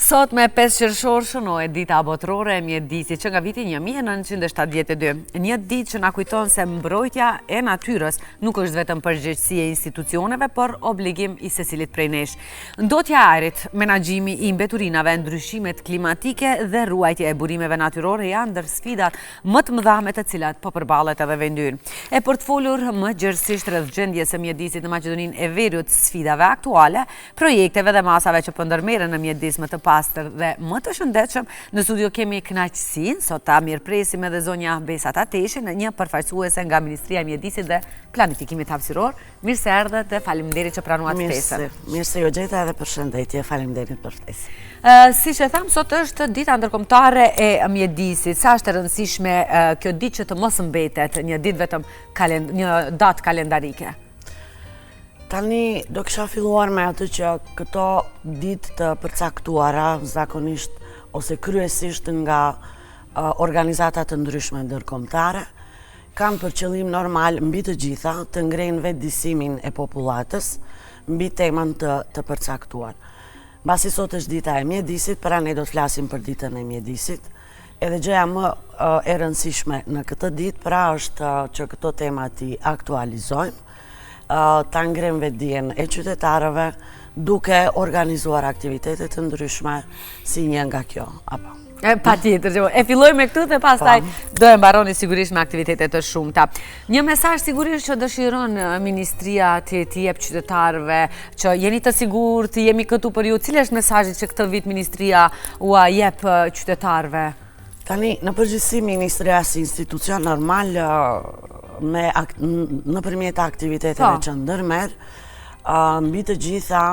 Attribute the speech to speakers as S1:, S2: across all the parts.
S1: Sot me 5 qershor shënohet dita botërore e mjedisit që nga viti 1972. Një ditë që na kujton se mbrojtja e natyrës nuk është vetëm përgjegjësi e institucioneve, por obligim i secilit prej nesh. Ndotja e ajrit, menaxhimi i mbeturinave, ndryshimet klimatike dhe ruajtja e burimeve natyrore janë ndër sfidat më të mëdha me të cilat po përballet edhe vendi ynë. E për të folur më gjerësisht rreth gjendjes së mjedisit në Maqedoninë e Veriut, sfidave aktuale, projekteve dhe masave që po ndërmerren në mjedis më të pastër dhe më të shëndetshëm, në studio kemi kënaqësinë sot ta mirëpresim edhe zonja Besat Ateshin, një përfaqësuese nga Ministria e Mjedisit dhe Planifikimit Hapësiror. Mirë se erdhët dhe faleminderit që pranuat ftesën.
S2: Mirë se ju gjeta edhe përshëndetje, faleminderit për ftesën.
S1: Siç e tham, sot është dita ndërkombëtare e mjedisit. Sa është e rëndësishme kjo ditë që të mos mbetet një ditë vetëm një datë kalendarike?
S2: Tani do kisha filluar me atë që këto ditë të përcaktuara zakonisht ose kryesisht nga organizatat të ndryshme ndërkombëtare kanë për qëllim normal mbi të gjitha të ngrejnë vetëdijsimin e popullatës mbi temën të përcaktuar. Mbasi sot është dita e mjedisit, pra ne do të flasim për ditën e mjedisit, edhe gjëja më e rëndësishme në këtë ditë pra është që këto tema ti aktualizojmë, ta ngrem vetëdijen e qytetarëve duke organizuar aktivitetet të ndryshme si një nga kjo. Apo?
S1: Patjetër, e filloj me këtu dhe pastaj do e mbaroni sigurisht me aktivitetet të shumta. Një mesazh sigurisht që dëshiron Ministria të jep qytetarëve që jeni të sigurt, jemi këtu për ju. Cili është mesazhi që këtë vit Ministria ua jep qytetarëve?
S2: Tani, në përgjithësi Ministria si institucion normal nëpërmjet aktiviteteve që ndërmerr, mbi të gjitha,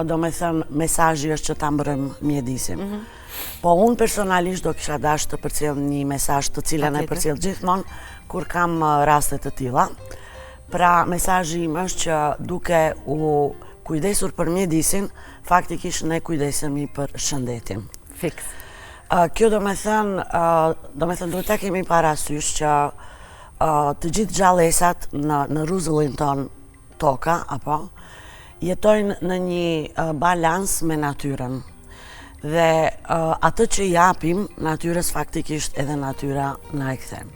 S2: do me thënë, mesazhi është që ta mbrëm mjedisin. Po unë personalisht do kisha dash të përcjell një mesazh të cilën e përcjell gjithmonë kur kam raste të tilla. Pra, mesazhi im është që duke u kujdesur për mjedisin, faktikisht ne kujdesemi për shëndetin.
S1: Fiks.
S2: Kjo do me thënë, duhet ta kemi parasysh që të gjithë gjallësat në rruzullin ton toka, apo, jetojnë në një balans me natyrën. Dhe atë që japim natyrës faktikisht edhe natyra na e kthen.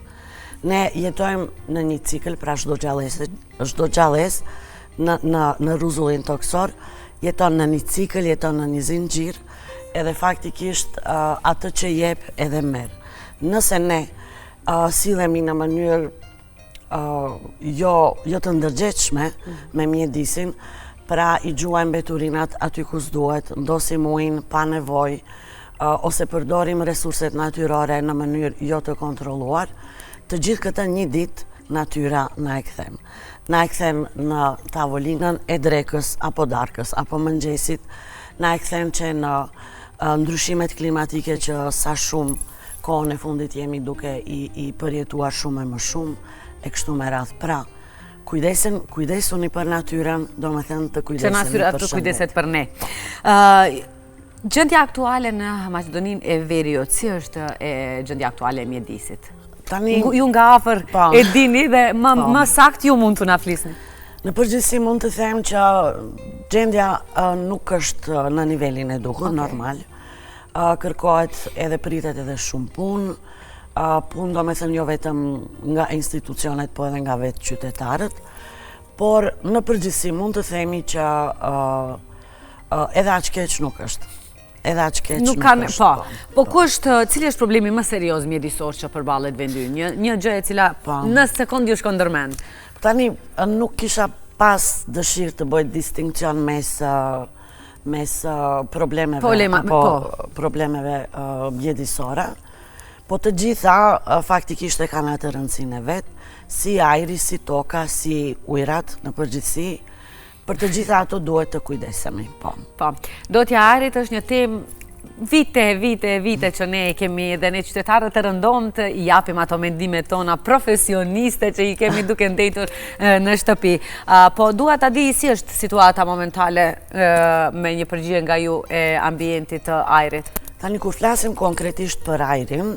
S2: Ne jetojmë në një cikël, pra çdo gjallës në rruzullin toksor jeton në një cikël, jeton në një zinxhir, edhe faktikisht atë që jep edhe merr. Nëse ne sillemi në mënyrë jo të ndërgjegjshme me mjedisin, pra i gjuajmë mbeturinat aty ku s'duhet, ndosim ujin pa nevojë, ose përdorim resurset natyrore në mënyrë jo të kontrolluar, të gjithë këtë një ditë natyra na e kthen. Na e kthen në tavolinën e drekës apo darkës apo mëngjesit, na e kthen që në ndryshimet klimatike që sa shumë kohën e fundit jemi duke i përjetuar shumë e më shumë e kështu me radhë. Pra, kujdesuni për natyrën, do me thënë të kujdeseni për shëndet. Që natyra të kujdeset
S1: për ne. Gjendja aktuale në Maqedoninë e Veriut, si është gjendja aktuale e mjedisit? Ju nga afër e dini dhe më sakt ju mund të na flisni.
S2: Në përgjithësi mund të them që gjendja nuk është në nivelin e duhur, normal. Kërkohet edhe pritet edhe shumë punë, punë do me thënë jo vetëm nga institucionet, po edhe nga vetë qytetarët, por në përgjithësi mund të themi që edhe aq keq nuk është. Edhe aq keq nuk është.
S1: Po cili është problemi më serioz mjedisor që përballet vendi ynë? Një gjë e cila në sekond ju shkon ndërmend.
S2: Tani nuk kisha pas dëshirë të bëj distinkcion mes problemeve mjedisore, po të gjitha faktikisht e kanë atë rëndësinë e vet, si ajri, si toka, si ujrat në përgjithësi, për të gjitha ato duhet të kujdesemi.
S1: Ndotja e ajrit është një temë vite që ne kemi dhe ne qytetarët të rëndomt i japim ato mendimet tona profesioniste që i kemi duke ndetur në shtëpi. Po dua ta di si është situata momentale me një përgjigje nga ju e ambientit të ajrit.
S2: Tani kur flasim konkretisht për ajrin,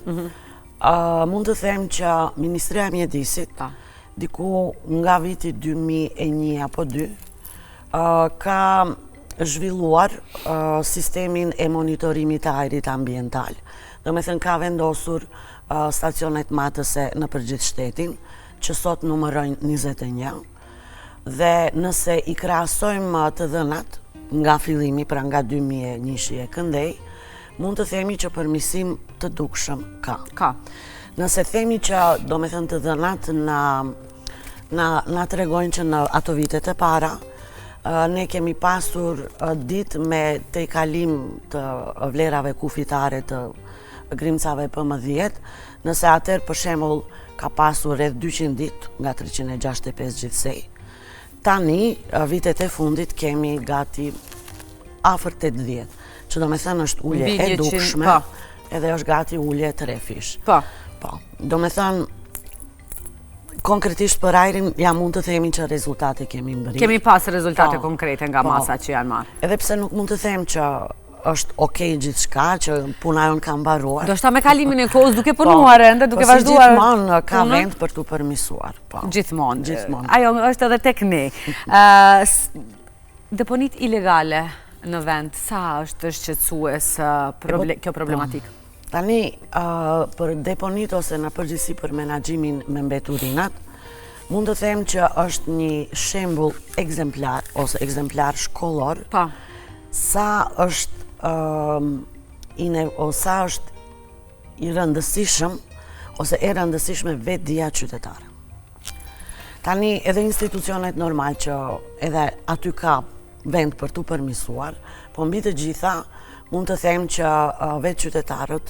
S2: mund të them që Ministria e Mjedisit, diku nga viti 2001 apo 2, ka zhvilluar sistemin e monitorimit të ajrit ambiental. Do me thënë ka vendosur stacionet matëse në përgjithë shtetin, që sot numërojnë 21, dhe nëse i krahasojmë të dhënat nga fillimi, pra nga 2001 e këndej, mund të themi që përmirësim të dukshëm ka. Nëse themi që do me thënë të dhënat na tregojnë që në ato vitet e para, ne kemi pasur ditë me të i kalim të vlerave kufitare të grimcave PM10, nëse atër për shembull ka pasur rreth 200 ditë nga 365 gjithsej. Tani, vitet e fundit kemi gati afër 80, që do me thënë është ulje e dukshme, edhe është gati ulje të refish. Do me thënë, konkretisht për ajrin, ja mund të themi që rezultate kemi mbërrit.
S1: Kemi pas rezultate konkrete nga masa që janë marrë.
S2: Edhe pse nuk mund të them që është okej gjithçka, që puna jonë ka mbaruar.
S1: Do shta me kalimin e kohës duke punuar ende, duke vazhduar.
S2: Gjithmonë ka vend për t'u përmirësuar.
S1: Gjithmonë. Ajo është edhe tek ne. Deponit ilegale në vend, sa është shqetësues kjo problematikë?
S2: Tani, për deponit ose në përgjithësi për menaxhimin me mbeturinat, mund të them që është një shembull ekzemplar ose ekzemplar shkollor sa është i rëndësishëm ose e rëndësishme vetdia qytetare. Tani edhe institucionet normal që edhe aty ka vend për t'u përmirësuar, po mbi të gjitha mund të them që vetë qytetarët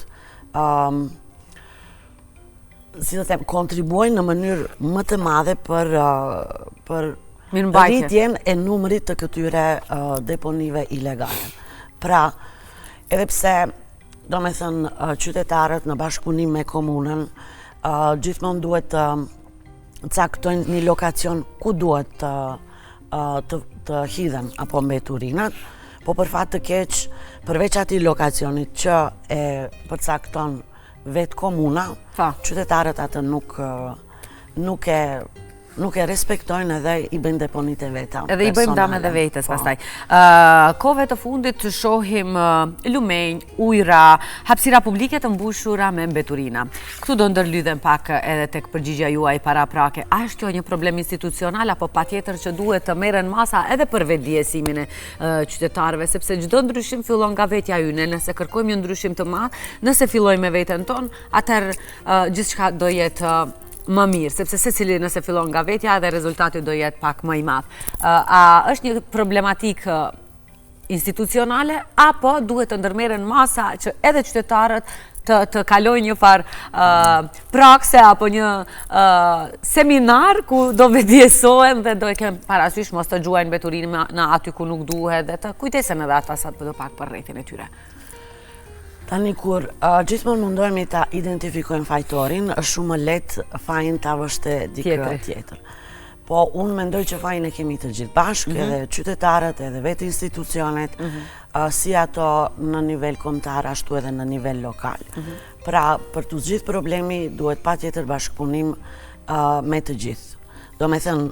S2: si të them, kontribuojnë në mënyrë më të madhe për rritjen e numrit të këtyre deponive ilegale. Pra, edhe pse, do me thënë, qytetarët në bashkëpunim me komunën, gjithmonë duhet të caktojnë një lokacion ku duhet të hidhen apo mbeturinat, po për fat të keq, përveç atij lokacionit që e përcakton vetë komuna, qytetarët atë nuk e respektojnë edhe i bëjnë deponit e veta.
S1: Edhe i bëjmë dame dhe vetës pastaj. Kove të fundit të shohim lumenj, ujra, hapësira publike të mbushura me mbeturina. Këtu do ndërlydhem pak edhe tek përgjigjja juaj paraprake. A është kjo një problem institucional apo patjetër që duhet të merren masa edhe për vetëdijesimin e qytetarëve, sepse çdo ndryshim fillon nga vetja ynë. Nëse kërkojmë një ndryshim të madh, nëse fillojmë me veten tonë, atëherë gjithçka do jetë më mirë, sepse secili nëse fillon nga vetja dhe rezultati do jetë pak më i madh. A është një problematikë institucionale apo duhet të ndërmerren masa që edhe qytetarët të kalojnë një farë prakse apo një seminar ku do vetëdijsohen dhe do e kemë parasysh mos të gjuajnë mbeturinë në aty ku nuk duhet dhe të kujtesen edhe ata sa të pak për rrethin e tyre.
S2: Tani kur gjithmonë mundohemi ta identifikojmë fajtorin, është shumë lehtë fajin ta vështe dikë tjetër. Po unë mendoj që fajin e kemi të gjithë bashkë, edhe qytetarët, edhe vetë institucionet, si ato në nivel kombëtar ashtu edhe në nivel lokal. Pra, për të gjithë problemi duhet patjetër bashkëpunim me të gjithë. Do me thënë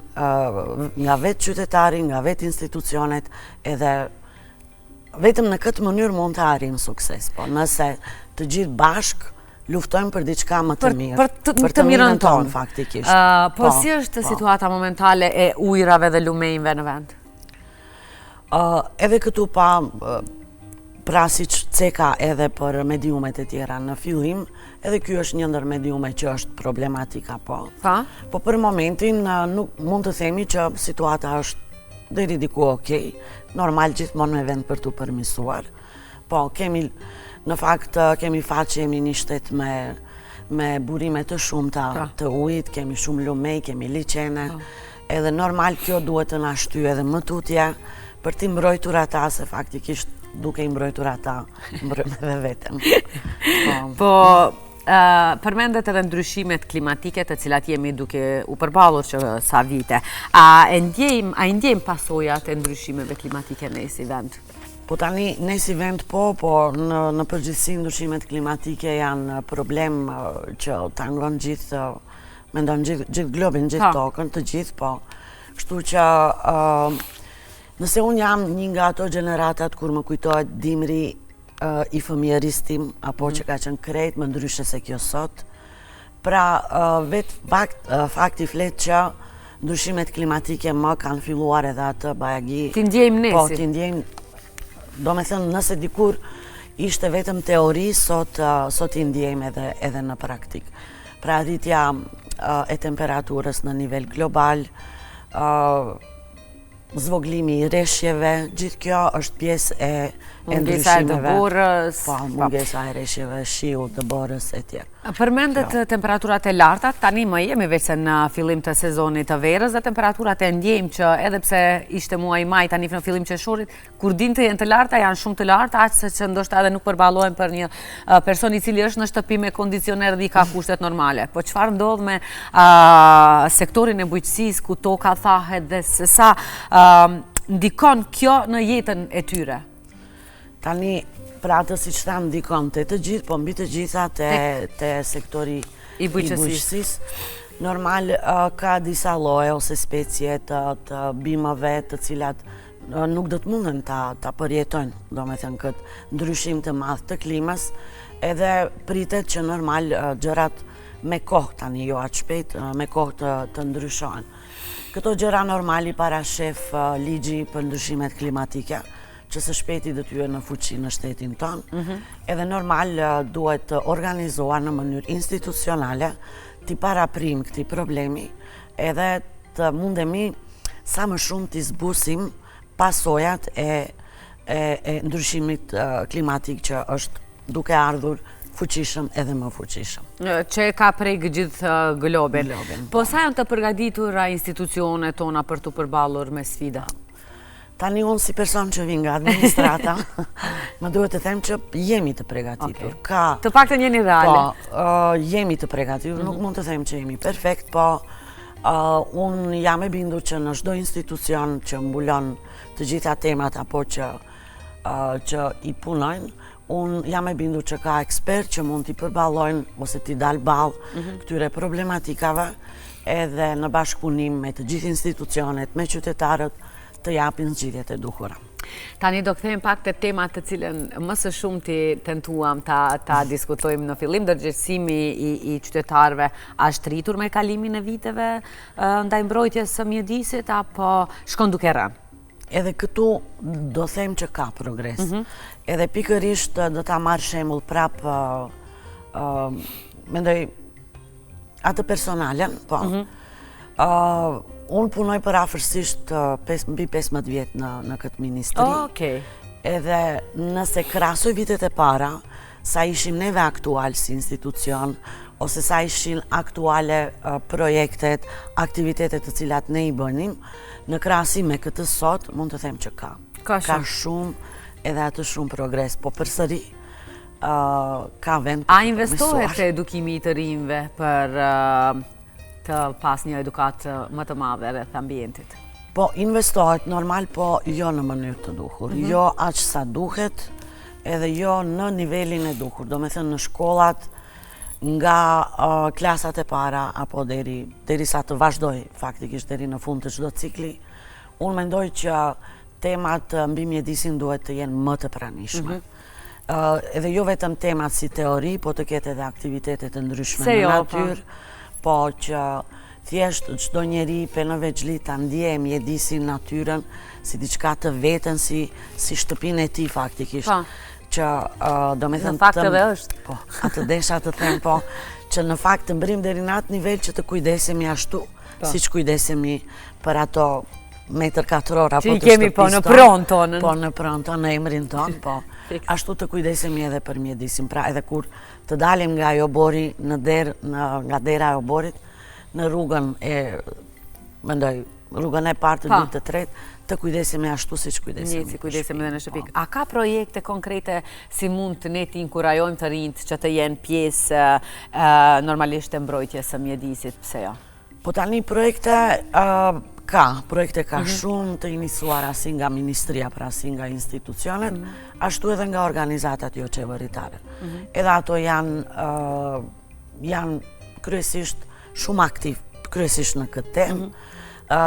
S2: nga vetë qytetari, nga vetë institucionet, edhe vetëm në këtë mënyrë mund të arrijmë sukses, po nëse të gjithë bashkë luftojmë për diçka më të mirë, për të mirën tonë faktikisht.
S1: Po si është situata momentale e ujrave dhe lumenjve në vend?
S2: Edhe këtu pra siç ceka edhe për mediumet e tjera në fillim, edhe ky është një ndër mediume që është problematika, po për momentin nuk mund të themi që situata është deri diku okej, normal gjithmonë me vend për t'u përmirësuar. Po, në fakt kemi faqe, jemi një shtet me burime të shumta të ujit, kemi shumë lumej, kemi liçene, edhe normal kjo duhet të na shtyjë edhe më tutje për t'i mbrojtur ata, se faktikisht duke i mbrojtur ata, mbrojmë edhe veten.
S1: Po, përmendet edhe ndryshimet klimatike të cilat jemi duke u përballur që sa vite. A ndjejmë pasojat e ndryshimeve klimatike ne si vend?
S2: Po tani ne si vend po në përgjithësi ndryshimet klimatike janë problem që tangon gjithë, mendon gjithë globin, gjithë tokën, të gjithë po. Kështu që Nëse unë jam një nga ato generatat kur më kujtohet dimri i fëmijëris tim, apo që ka qenë krejt më ndryshe se kjo sot, pra fakti flet që ndryshimet klimatike më kanë filluar edhe atë bajagi.
S1: Ti ndjejmë nesi.
S2: Po, ti ndjejmë, do me thënë nëse dikur ishte vetëm teori, sot i ndjejmë edhe në praktik. Pra rritja e temperaturës në nivel global, zvoglimi i rreshjeve, gjithë kjo është pjesë e ndryshimeve. Mungesa e rreshjeve, shiut, dëborës e tjerë.
S1: Përmendet temperaturat e larta, tani më jemi veç se në fillim të sezonit të verës dhe temperaturat e ndjejmë që edhe pse ishte muaj maj tani në fillim qershorit, kur din të jenë të larta, janë shumë të larta, aq se që ndoshta edhe nuk përballojnë për një person i cili është në shtëpi me kondicioner dhe i ka kushtet normale. Po çfarë ndodh me sektorin e bujqësisë ku toka thahet dhe se sa ndikon kjo në jetën e tyre?
S2: Tani, pra atë si që thamë ndikon të gjithë, po mbi të gjitha të sektori i bujqësisë. Normal ka disa lloje ose specie të bimëve të cilat nuk do të mundën ta përjetojnë, do me thënë këtë ndryshim të madh të klimës, edhe pritet që normal gjërat me kohë tani jo aq shpejt, me kohë të ndryshojnë. Këto gjëra normali parashef ligji për ndryshimet klimatike, që së shpejti dhe tyre në fuqi në shtetin tonë, edhe normal duhet të organizuar në mënyrë institucionale të paraprim këti problemi, edhe të mundemi sa më shumë të zbusim pasojat e ndryshimit klimatik që është duke ardhur fuqishëm edhe më fuqishëm.
S1: Që ka prejkë gjithë globin. Po sa janë të përgatitura institucionet tona për të përballur me sfida?
S2: Tani unë si person që vinë nga administrata, më duhet të them që jemi të përgatitur.
S1: Të paktën jeni reale.
S2: Po, jemi të përgatitur, nuk mund të them që jemi perfekt, po unë jam e bindur që në çdo institucion që mbulon të gjitha temat apo që i punojnë, unë jam e bindur që ka ekspert që mund t'i përballojnë ose t'i dalë ballë këtyre problematikave, edhe në bashkëpunim me të gjithë institucionet, me qytetarët, të japin zgjidhjet e duhura.
S1: Tani do kthejmë pak te temat të cilën më së shumti tentuam ta diskutojmë në fillim. Ndërgjegjësimi i qytetarëve është rritur me kalimin e viteve ndaj mbrojtjes së mjedisit apo shkon duke rënë?
S2: Edhe këtu do them që ka progres. Edhe pikërisht do ta marr shembull prap mendoj atë personalen, po. Unë punoj për afërsisht mbi 15 vjet në këtë ministri. Edhe nëse krahasoj vitet e para, sa ishim neve aktual si institucion, ose sa ishin aktuale projektet, aktivitetet të cilat ne i bënim, në krahasim me këtë sot, mund të them që ka. Ka shumë edhe atë shumë progres, po përsëri ka vend.
S1: A investohet te edukimi i të rinjve për të pas një edukat më të madhe rreth ambientit?
S2: Po, investohet normal, po jo në mënyrë të duhur. Jo aq sa duhet, edhe jo në nivelin e duhur. Do me thënë në shkollat, nga klasat e para, apo derisa të vazhdoj, faktikisht deri në fund të çdo cikli, unë mendoj që temat mbi mjedisin duhet të jenë më të pranishme. Edhe jo vetëm temat si teori, po të ketë edhe aktivitetet e ndryshme në natyrë, po që thjesht çdo njeri për në veçli ta ndjej mjedisin, natyrën, si diçka të vetën, si shtëpinë e tij faktikisht. Që do me thënë
S1: në fakt edhe është.
S2: Po, atë desha të them, po, që në fakt të mbrim deri në atë nivel që të kujdesemi ashtu, siç kujdesemi për ato metër katror apo të
S1: shtëpisë. Që kemi po në pronë tonën.
S2: Po në pronë tonë, në emrin tonë, po. Ashtu të kujdesemi edhe për mjedisin. Pra edhe kur të dalim nga Jobori nga dera e Joborit, në rrugën rrugën e parë të dytë të tretë, të kujdesemi ashtu siç kujdesemi.
S1: Si kujdesemi edhe në shtëpi. A ka projekte konkrete si mund të ne të inkurajojmë të rinjt që të jenë pjesë normalisht e mbrojtjes së mjedisit, pse jo?
S2: Po tani projekte ka shumë të iniciuara si nga ministria, pra si nga institucionet, ashtu edhe nga organizatat jo qeveritare. Edhe ato janë kryesisht shumë aktiv, kryesisht në këtë temë.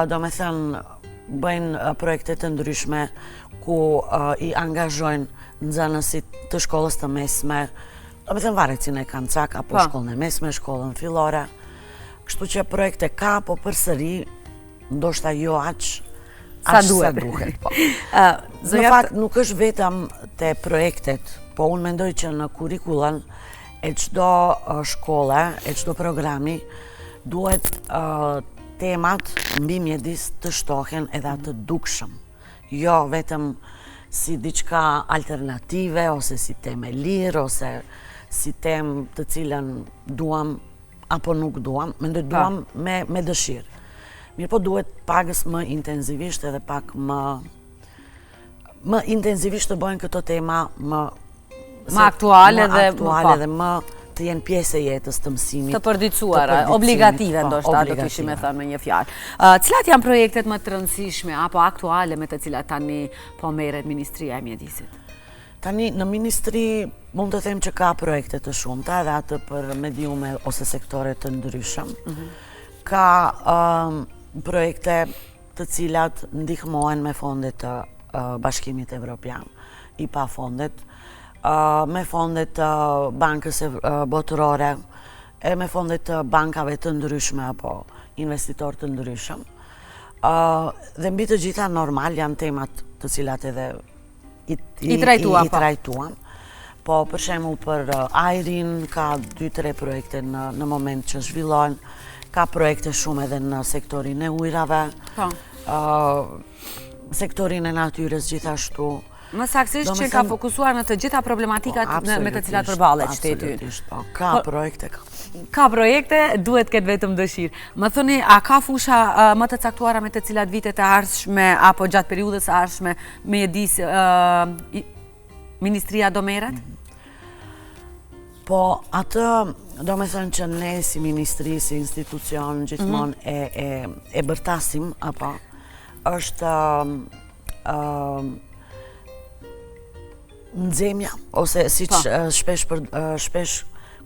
S2: Do me thënë, bëjnë projekte të ndryshme ku i angazhojnë nxënësit të shkollës të mesme, do me thënë varet si ne kanë cak, apo shkollën e mesme, shkollën fillore. Kështu që projekte ka, po përsëri ndoshta jo aq sa duhet. Po. Në fakt nuk është vetëm te projektet, po unë mendoj që në kurrikullën e çdo shkolle, e çdo programi duhet temat mbi mjedis të shtohen edhe të dukshëm. Jo vetëm si diçka alternative, ose si temë lirë, ose si temë të cilën duam apo nuk duam, mendoj duam me dëshirë. Mirë po duhet pagës më intenzivisht edhe pak më intenzivisht të bëjnë këto tema më
S1: aktuale
S2: dhe më të jenë pjesë e jetës të mësimit.
S1: Të përdicuara, obligative ndoshta do kishim e thënë me një fjalë. Cilat janë projektet më të rëndësishme apo aktuale me të cilat tani po merret Ministria e Mjedisit?
S2: Tani në ministri mund të them që ka projekte të shumta edhe atë për mediume ose sektore të ndryshëm. Ka projekte të cilat ndihmohen me fondet të Bashkimit Evropian, IPA fondet, me fondet të Bankës Botërore, e me fondet të bankave të ndryshme apo investitor të ndryshëm. Dhe mbi të gjitha normal janë temat të cilat edhe i trajtuam. Po për shembull për ajrin ka 2-3 projekte në moment që zhvillohen, ka projekte shumë edhe në sektorin e ujrave, sektorin e natyres gjithashtu.
S1: Më saktësisht që ka fokusuar në të gjitha problematikat me të cilat përballet shteti.
S2: Ka projekte.
S1: Ka projekte, duhet ketë vetëm dëshirë. Më thoni, a ka fusha më të caktuara me të cilat vitet e ardhshme apo gjatë periudhës së ardhshme mjedis Ministria do merret? Po atë do me thënë që ne si ministri, si institucion gjithmonë e bërtasim, apo është nxemja, ose siç shpesh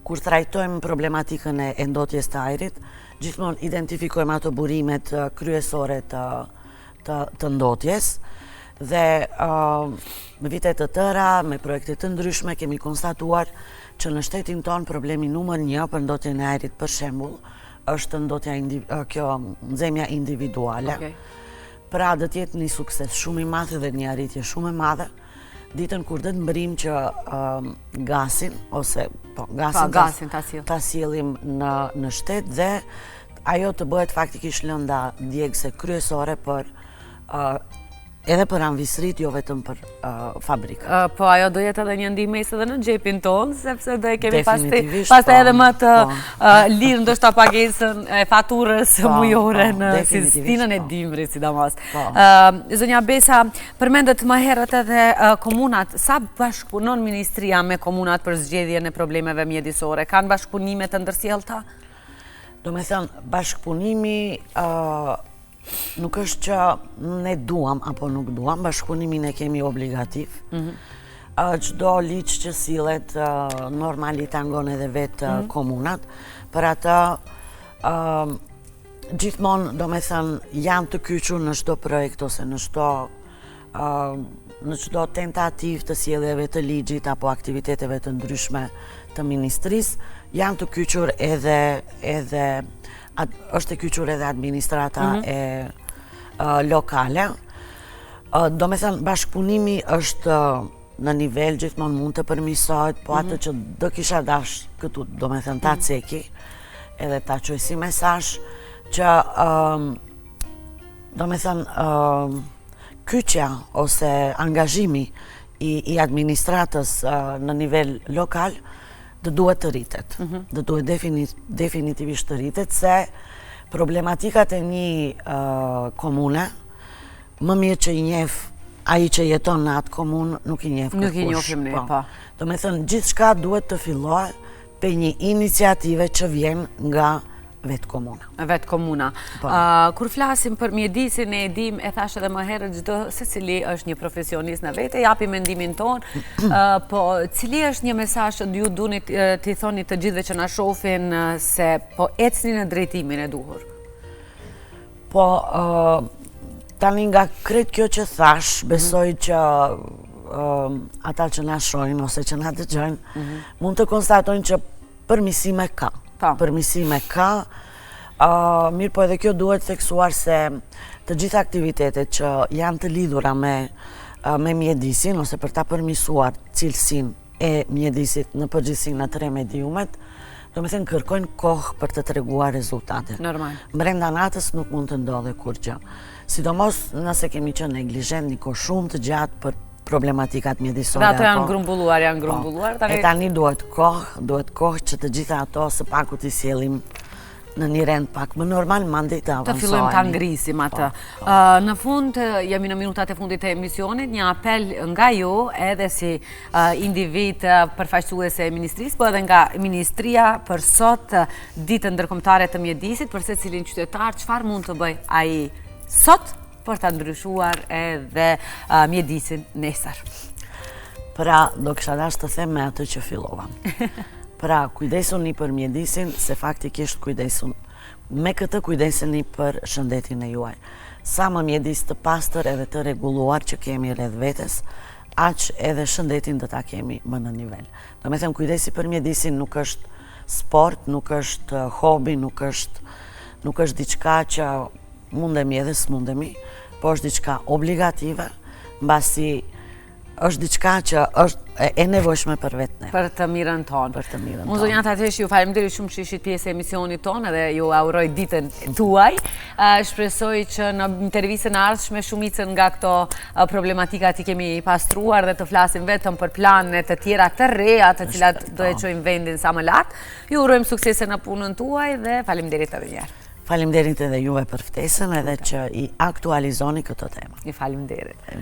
S1: kur trajtojmë problematikën e ndotjes të ajrit, gjithmonë identifikojmë ato burimet kryesore të ndotjes dhe me vitet të tëra, me projekte të ndryshme kemi konstatuar që në shtetin tonë problemi numër 1 për ndotjen e ajrit për shembull është kjo nxemja individuale. Pra do të jetë një sukses shumë i madh dhe një arritje shumë e madhe ditën kur do të mbrim që gasin ose gasin ta sjellim në shtet dhe ajo të bëhet faktikisht lënda djegëse kryesore për edhe për anvisrit, jo vetëm për fabrika. Po ajo do jetë edhe një ndihmëse edhe në xhepin tonë, sepse do e kemi pastaj edhe më të lirë ndoshta pagesën e faturës mujore në sistinën e dimrit, sidomos. Zonja Besa, përmendet më herët edhe komunat, sa bashkëpunon Ministria me komunat për zgjedhjen e problemeve mjedisore? Kanë bashkëpunime të ndërsjellta?
S2: Do me thënë, bashkëpunimi nuk është që ne duam apo nuk duam, bashkëpunimin e kemi obligativ. Çdo ligj që sillet normali tangon edhe vetë komunat, për atë gjithmonë do me thënë janë të kyçur në çdo projekt ose në çdo tentativë të sjelljeve të ligjit apo aktiviteteve të ndryshme të ministrisë, janë të kyçur edhe është e kyçur edhe administrata e lokale. Do me thënë, bashkëpunimi është në nivel gjithmonë mund të përmirësohet, po atë që do kisha dash këtu, do me thënë, ta ceki, edhe ta quaj si mesazh që do me thënë kyçja ose angazhimi i administratës në nivel lokal dhe duhet të rritet. Dhe duhet definitivisht të rritet, se problematikat e një komune, më mirë që i njeh ai që jeton në atë komunë, nuk i njeh kërkush.
S1: Nuk i njohim ne, po.
S2: Do me thënë, gjithçka duhet të fillohet pe një iniciative që vjen nga vetë komuna.
S1: Vetë komuna. Kur flasim për mjedisin e dim, e thash edhe më herët, çdo secili është një profesionist në vete, japi mendimin tonë, po cili është një mesazh që ju duni t'i thoni të gjithëve që na shohin se po ecni në drejtimin e duhur?
S2: Po Tani nga krejt kjo që thash, besoj që ata që na shohin ose që na dëgjojnë, mund të konstatojnë që përmisime ka. Përmisime ka, mirë po edhe kjo duhet theksuar se të gjitha aktivitetet që janë të lidhura me mjedisin, ose për ta përmisuar cilësin e mjedisit në përgjithësi në 3 mediumet, do me thënë kërkojnë kohë për të treguar rezultate.
S1: Normal.
S2: Brenda natës nuk mund të ndodhe kur gjë. Sidomos nëse kemi qenë neglizhent një kohë shumë të gjatë për problematikat mjedisore.
S1: Dhe ato janë grumbulluar.
S2: E tani duhet kohë që të gjitha ato së paku t'i sjellim në një rend pak më normal, mandej të avansojmë.
S1: Të fillojmë ta ngrisim atë. Në fund, jemi në minutat e fundit të emisionit, një apel nga ju, edhe si individ përfaqësuese e ministrisë, po edhe nga ministria për sot ditën ndërkombëtare të mjedisit, për secilin qytetar, çfarë mund të bëj ai sot për ta ndryshuar edhe mjedisin nesër?
S2: Pra, do kisha dash të them me atë që fillova. Pra, kujdesuni për mjedisin, se faktikisht me këtë kujdeseni për shëndetin e juaj. Sa më mjedis të pastër edhe të reguluar që kemi rreth vetes, aq edhe shëndetin do ta kemi më në nivel. Do me them, kujdesi për mjedisin nuk është sport, nuk është hobi, nuk është diçka që mundemi edhe s'mundemi, po është diçka obligative, mbasi është diçka që është e nevojshme për vetën.
S1: Për të mirën tonë. Unë zonja Tateshi, ju faleminderit shumë që ishit pjesë e emisionit tonë edhe ju auroj ditën tuaj. Shpresoj që në intervistën e ardhshme shumicën nga këto problematikat i kemi pastruar dhe të flasim vetëm për planet të tjera të reja të cilat do e çojmë vendin sa më lart. Ju urojmë suksese në punën tuaj dhe faleminderit edhe një herë.
S2: Faleminderit edhe juve për ftesën edhe që i aktualizoni këtë temë.
S1: Ju faleminderit.